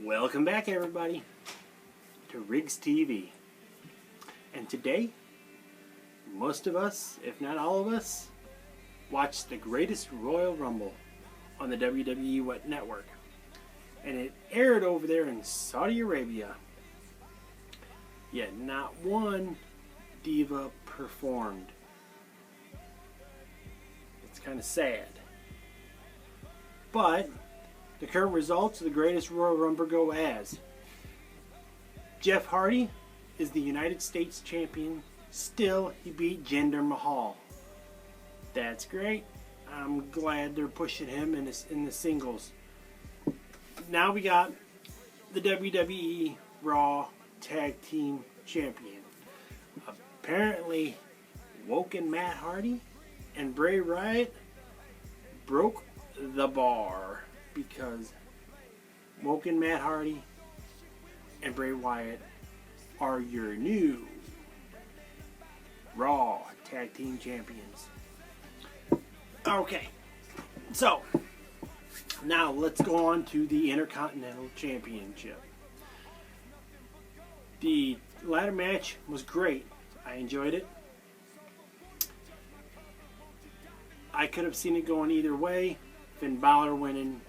Welcome back, everybody, to Riggs TV. And today, most of us, if not all of us, watched the greatest Royal Rumble on the WWE Network. And it aired over there in Saudi Arabia. Yet not one diva performed. It's kind of sad. But the current results of the greatest Royal Rumble go as Jeff Hardy is the United States champion. Still, he beat Jinder Mahal. That's great. I'm glad they're pushing him in the singles. Now we got the WWE Raw Tag Team Champion. Apparently, Woken Matt Hardy and Bray Wyatt broke the bar because Woken Matt Hardy and Bray Wyatt are your new Raw Tag Team Champions. Okay, so now let's go on to the Intercontinental Championship. The ladder match was great. I enjoyed it. I could have seen it going either way, Finn Balor winning,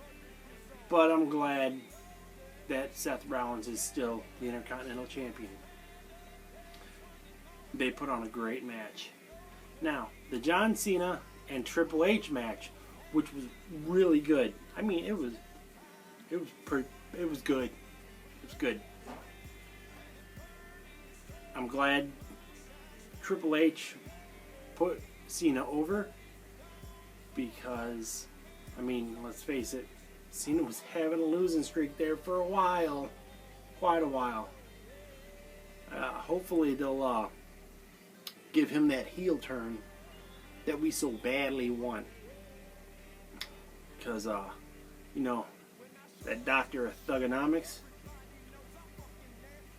but I'm glad that Seth Rollins is still the Intercontinental Champion. They put on a great match. Now, the John Cena and Triple H match, which was really good. I mean, it was good. It was good. I'm glad Triple H put Cena over because, I mean, let's face it, Cena was having a losing streak there for a while, quite a while. Hopefully they'll give him that heel turn that we so badly want. Because, you know, that Doctor of Thugonomics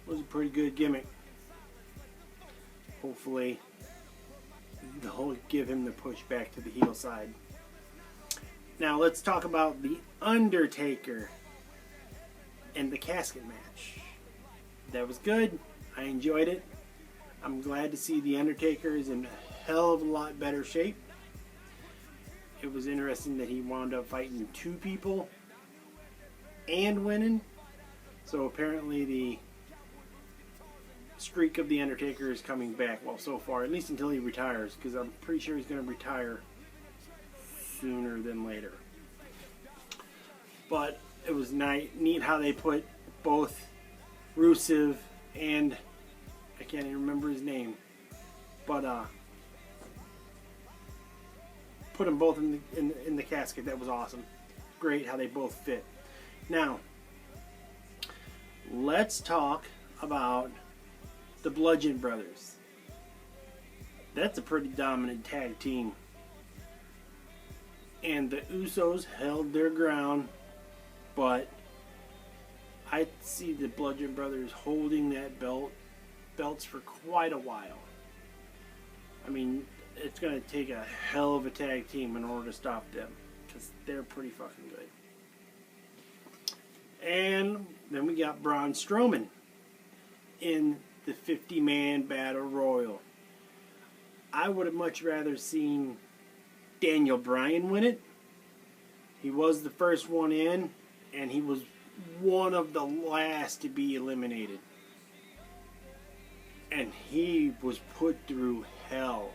was a pretty good gimmick. Hopefully they'll give him the push back to the heel side. Now let's talk about The Undertaker and the casket match. That was good. I enjoyed it. I'm glad to see The Undertaker is in a hell of a lot better shape. It was interesting that he wound up fighting two people and winning. So apparently the streak of The Undertaker is coming back. Well, so far, at least until he retires, because I'm pretty sure he's going to retire sooner than later. But it was neat how they put both Rusev and I can't even remember his name, but put them both in the casket. That was awesome. Great how they both fit. Now, let's talk about the Bludgeon Brothers. That's a pretty dominant tag team. And the Usos held their ground, but I see the Bludgeon Brothers holding that belts for quite a while. I mean, it's going to take a hell of a tag team in order to stop them, because they're pretty fucking good. And then we got Braun Strowman in the 50-man Battle Royal. I would have much rather seen Daniel Bryan win it. He was the first one in, and he was one of the last to be eliminated. And he was put through hell.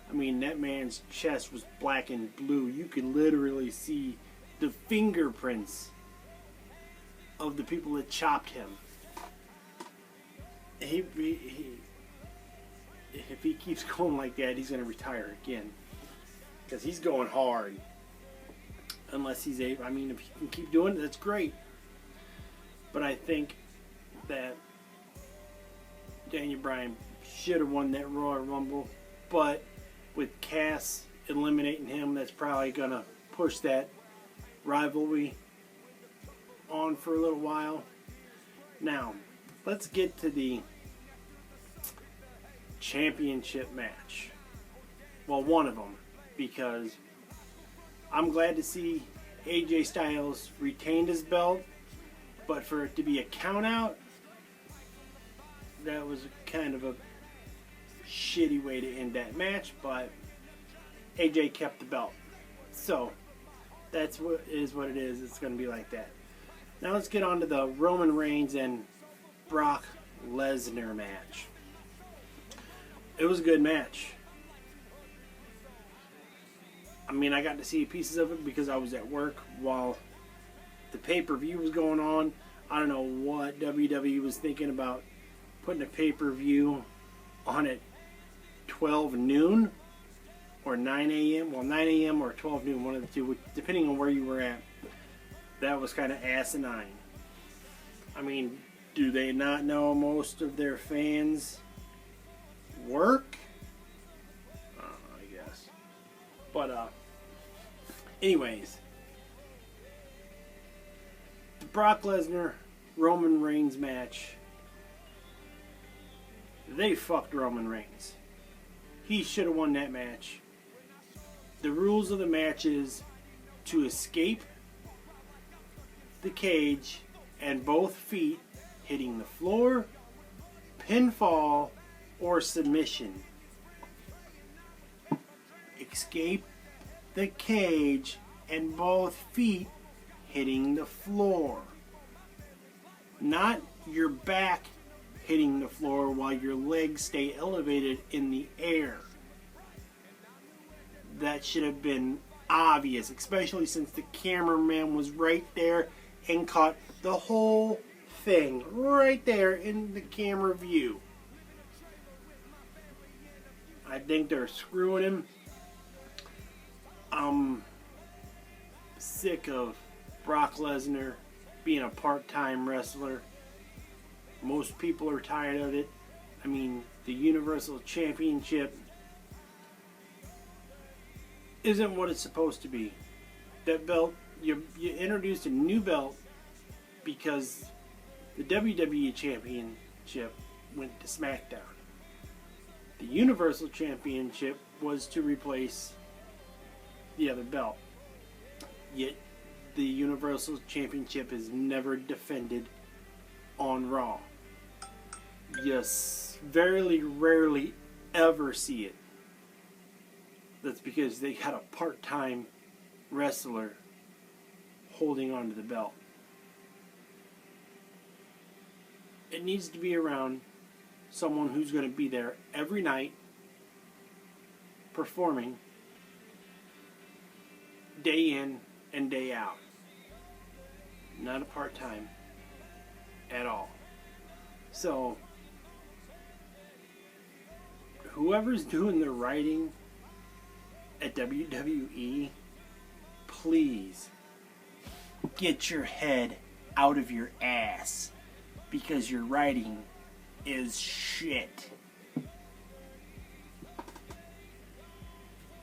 I mean, that man's chest was black and blue. You could literally see the fingerprints of the people that chopped him. If he keeps going like that, he's going to retire again. Because he's going hard. Unless he's able. I mean, if he can keep doing it, that's great. But I think that Daniel Bryan should have won that Royal Rumble. But with Cass eliminating him, that's probably going to push that rivalry on for a little while. Now, let's get to the championship match. Well, one of them. Because I'm glad to see AJ Styles retained his belt But for it to be a count out, that was kind of a shitty way to end that match, but AJ kept the belt. So, that's what it is. It's going to be like that. Now let's get on to the Roman Reigns and Brock Lesnar match. It was a good match. I mean, I got to see pieces of it because I was at work while the pay-per-view was going on. I don't know what WWE was thinking about putting a pay-per-view on at 12 noon or 9 a.m. Well, 9 a.m. or 12 noon, one of the two, depending on where you were at. That was kind of asinine. I mean, do they not know most of their fans work? I guess. But, anyways. The Brock Lesnar Roman Reigns match. They fucked Roman Reigns. He should have won that match. The rules of the match is to escape the cage and both feet hitting the floor, pinfall, or submission. Escape the cage and both feet hitting the floor. Not your back hitting the floor while your legs stay elevated in the air. That should have been obvious, especially since the cameraman was right there and caught the whole thing right there in the camera view. I think they're screwing him. I'm sick of Brock Lesnar being a part-time wrestler. Most people are tired of it. I mean, the Universal Championship isn't what it's supposed to be. That belt, you introduced a new belt because the WWE Championship went to SmackDown. The Universal Championship was to replace the other belt. Yet the Universal Championship is never defended on Raw. You very rarely ever see it. That's because they had a part-time wrestler holding onto the belt. It needs to be around someone who's going to be there every night performing day in and day out. Not a part-time at all. So, whoever's doing the writing at WWE, please get your head out of your ass, because your writing is shit.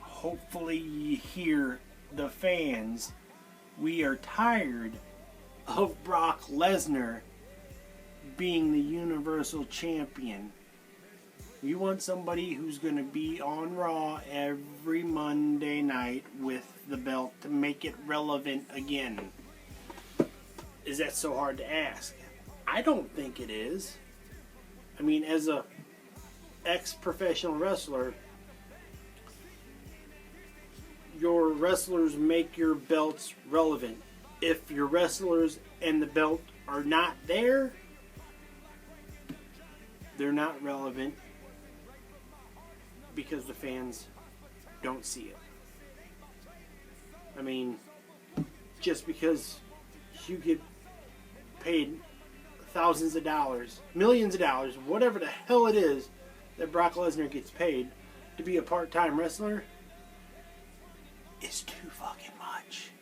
Hopefully you hear the fans. We are tired of Brock Lesnar being the Universal Champion. We want somebody who's going to be on Raw every Monday night with the belt to make it relevant again. Is that so hard to ask? I don't think it is. I mean, as a ex-professional wrestler, your wrestlers make your belts relevant. If your wrestlers and the belt are not there, they're not relevant because the fans don't see it. I mean, just because you get paid thousands of dollars, millions of dollars, whatever the hell it is that Brock Lesnar gets paid to be a part-time wrestler, is too fucking much.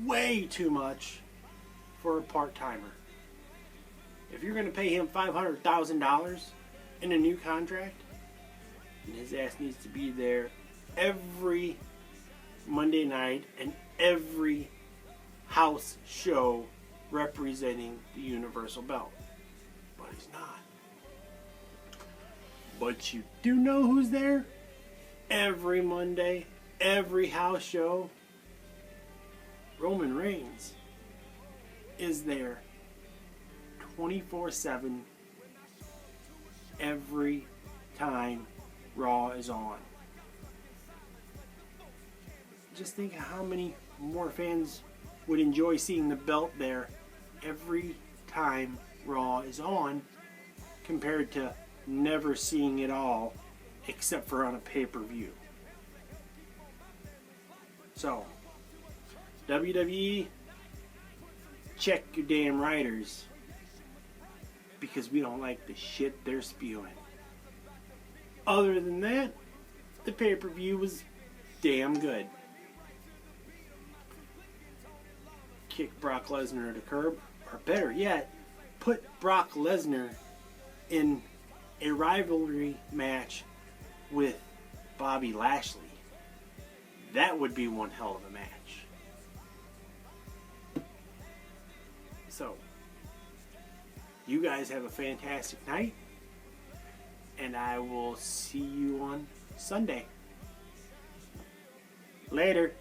Way too much for a part-timer. If you're going to pay him $500,000 in a new contract, then his ass needs to be there every Monday night and every house show representing the Universal Belt. But he's not. But you do know who's there? Every Monday, every house show. Roman Reigns is there 24/7 every time Raw is on. Just think of how many more fans would enjoy seeing the belt there every time Raw is on compared to never seeing it all except for on a pay-per-view. So, WWE, check your damn writers, because we don't like the shit they're spewing. Other than that, the pay-per-view was damn good. Kick Brock Lesnar to the curb, or better yet, put Brock Lesnar in a rivalry match with Bobby Lashley. That would be one hell of a match. So, you guys have a fantastic night, and I will see you on Sunday. Later.